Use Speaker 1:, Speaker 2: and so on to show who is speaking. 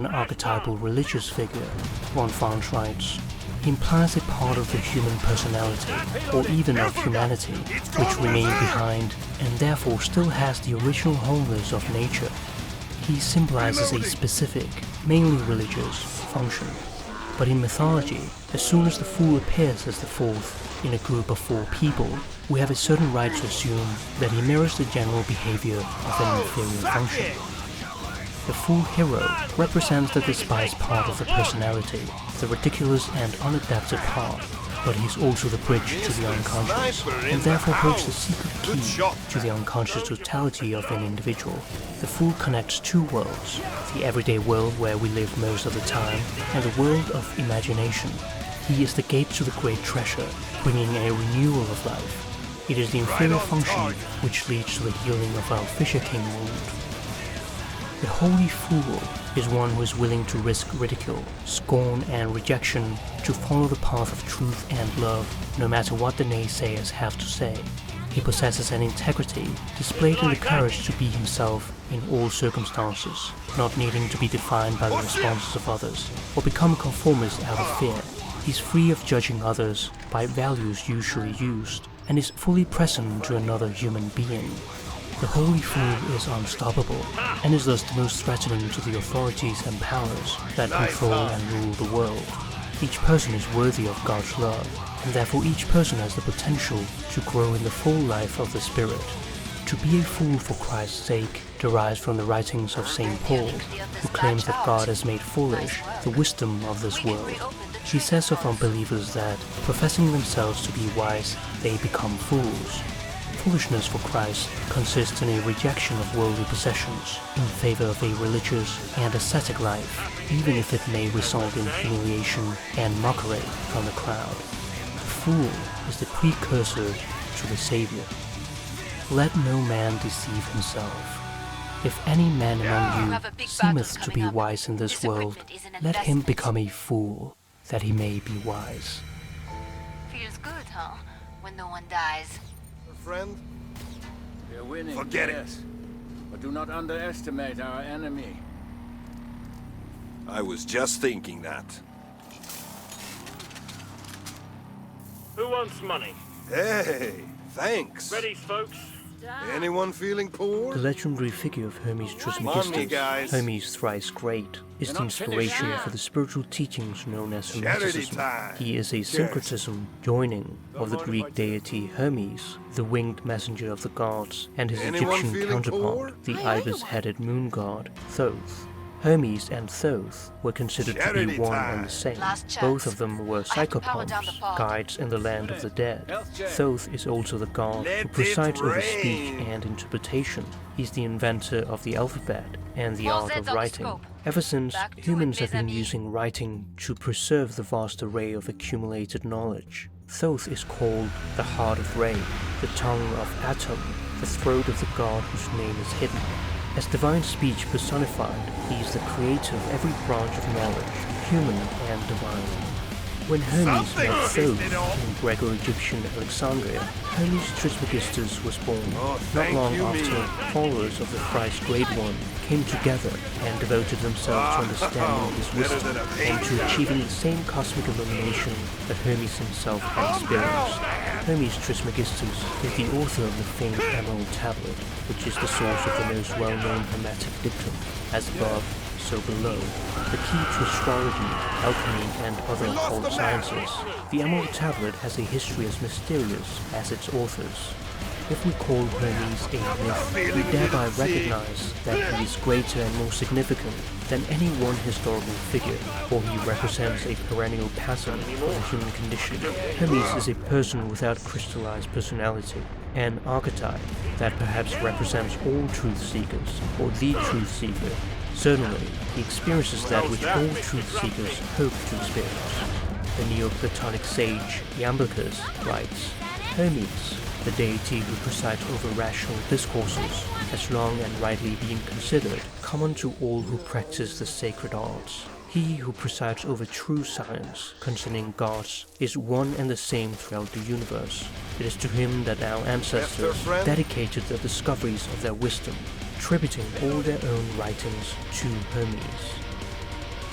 Speaker 1: An archetypal religious figure, von Franz writes, implies a part of the human personality, or even of humanity, which remain behind and therefore still has the original wholeness of nature. He symbolizes a specific, mainly religious, function. But in mythology, as soon as the fool appears as the fourth in a group of four people, we have a certain right to assume that he mirrors the general behavior of an inferior function. The fool hero represents the despised part of the personality, the ridiculous and unadapted part, but he is also the bridge to the unconscious, and therefore holds the secret key to the unconscious totality of an individual. The fool connects two worlds, the everyday world where we live most of the time, and the world of imagination. He is the gate to the great treasure, bringing a renewal of life. It is the inferior function which leads to the healing of our Fisher King wound. The holy fool is one who is willing to risk ridicule, scorn and rejection to follow the path of truth and love, no matter what the naysayers have to say. He possesses an integrity displayed in the courage to be himself in all circumstances, not needing to be defined by the responses of others, or become conformist out of fear. He's free of judging others by values usually used, and is fully present to another human being. The holy fool is unstoppable, and is thus the most threatening to the authorities and powers that control and rule the world. Each person is worthy of God's love, and therefore each person has the potential to grow in the full life of the Spirit. To be a fool for Christ's sake derives from the writings of St. Paul, who claims that God has made foolish the wisdom of this world. He says of unbelievers that, professing themselves to be wise, they become fools. Foolishness for Christ consists in a rejection of worldly possessions in favor of a religious and ascetic life, even if it may result in humiliation and mockery from the crowd. The fool is the precursor to the Savior. Let no man deceive himself. If any man among you seemeth to be wise in this world, let him become a fool, that he may be wise.
Speaker 2: Feels good, huh? When no one dies.
Speaker 3: Friend?
Speaker 4: We're winning,
Speaker 3: Forget
Speaker 4: yes. But do not underestimate our enemy.
Speaker 3: I was just thinking that.
Speaker 5: Who wants money?
Speaker 3: Hey, thanks.
Speaker 5: Ready, folks?
Speaker 3: Anyone feeling poor?
Speaker 1: The legendary figure of Hermes
Speaker 3: Money,
Speaker 1: Trismegistus,
Speaker 3: guys.
Speaker 1: Hermes thrice great, is the inspiration for the spiritual teachings known as
Speaker 3: Charity
Speaker 1: Hermeticism.
Speaker 3: time.
Speaker 1: He is a syncretism joining of the Greek deity Hermes, the winged messenger of the gods, and his
Speaker 3: Anyone
Speaker 1: Egyptian
Speaker 3: feeling
Speaker 1: counterpart,
Speaker 3: poor?
Speaker 1: the ibis-headed moon god, Thoth. Hermes and Thoth were considered to be
Speaker 3: Charity
Speaker 1: one
Speaker 3: time.
Speaker 1: and the same.
Speaker 2: Last chance.
Speaker 1: Both of them were
Speaker 2: I have to power down the
Speaker 1: psychopomps,
Speaker 2: fog.
Speaker 1: guides in the land of the dead.
Speaker 4: Health check.
Speaker 1: Thoth is also the god
Speaker 3: Let
Speaker 1: who
Speaker 3: it
Speaker 1: presides over speech
Speaker 3: rain.
Speaker 1: and interpretation. He's the inventor of the alphabet and the
Speaker 2: Full
Speaker 1: art
Speaker 2: sets
Speaker 1: of
Speaker 2: on the
Speaker 1: writing.
Speaker 2: scope.
Speaker 1: Ever since,
Speaker 2: Back to
Speaker 1: humans
Speaker 2: it,
Speaker 1: have been
Speaker 2: vis-a-vis.
Speaker 1: using writing to preserve the vast array of accumulated knowledge. Thoth is called the heart of Re, the tongue of Atum, the throat of the god whose name is hidden. As divine speech personified, he is the creator of every branch of knowledge, human and divine. When Hermes
Speaker 3: Something
Speaker 1: met
Speaker 3: pissed
Speaker 1: Thoth
Speaker 3: it off.
Speaker 1: in Greco-Egyptian Alexandria, Hermes Trismegistus was born.
Speaker 3: Oh,
Speaker 1: Not
Speaker 3: thank
Speaker 1: long
Speaker 3: you,
Speaker 1: after,
Speaker 3: me.
Speaker 1: followers of the thrice great one came together and devoted themselves to understanding his
Speaker 3: better
Speaker 1: wisdom
Speaker 3: than a
Speaker 1: and to achieving the same cosmic illumination that Hermes himself had experienced. Hermes Trismegistus is the author of the famed Emerald Tablet, which is the source of the most well-known Hermetic dictum, as above, so below, the key to astrology, alchemy, and other occult sciences. The Emerald Tablet has a history as mysterious as its authors. If we call Hermes a myth, we thereby recognize that he is greater and more significant than any one historical figure, for he represents a perennial pattern of the human condition. Hermes is a person without crystallized personality, an archetype that perhaps represents all truth seekers, or the truth seeker. Certainly, he experiences that which all truth seekers hope to experience. The Neoplatonic sage Iamblichus writes, Hermes, the deity who presides over rational discourses, has long and rightly been considered common to all who practice the sacred arts. He who presides over true science concerning gods is one and the same throughout the universe. It is to him that our ancestors dedicated the discoveries of their wisdom, attributing all their own writings to Hermes.